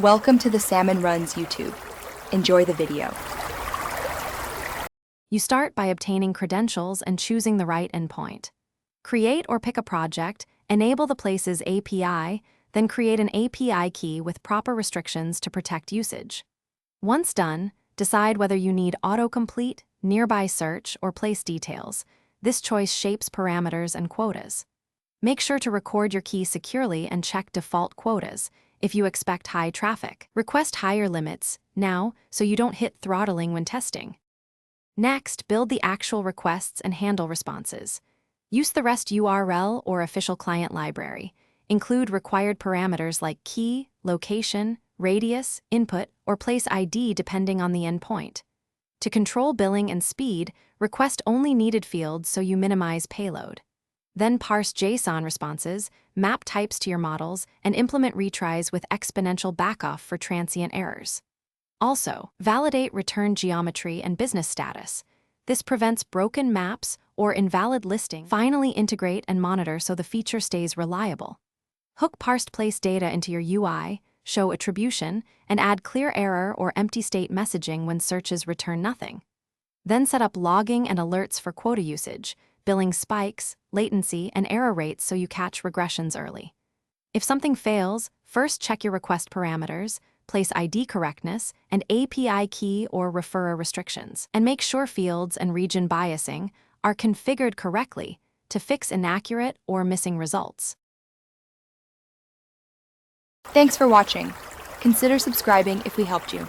Welcome to the Salmon Runs YouTube. Enjoy the video. You start by obtaining credentials and choosing the right endpoint. Create or pick a project, enable the place's API, then create an API key with proper restrictions to protect usage. Once done, decide whether you need autocomplete, nearby search, or place details. This choice shapes parameters and quotas. Make sure to record your key securely and check default quotas if you expect high traffic. Request higher limits now so you don't hit throttling when testing. Next, build the actual requests and handle responses. Use the REST URL or official client library. Include required parameters like key, location, radius, input, or place ID depending on the endpoint. To control billing and speed, request only needed fields so you minimize payload. Then parse JSON responses, map types to your models, and implement retries with exponential backoff for transient errors. Also, validate return geometry and business status. This prevents broken maps or invalid listing. Finally, integrate and monitor so the feature stays reliable. Hook parsed place data into your UI, show attribution, and add clear error or empty state messaging when searches return nothing. Then set up logging and alerts for quota usage, billing spikes, latency, and error rates so you catch regressions early. If something fails, first check your request parameters, place ID correctness, and API key or referrer restrictions, and make sure fields and region biasing are configured correctly to fix inaccurate or missing results. Thanks for watching. Consider subscribing if we helped you.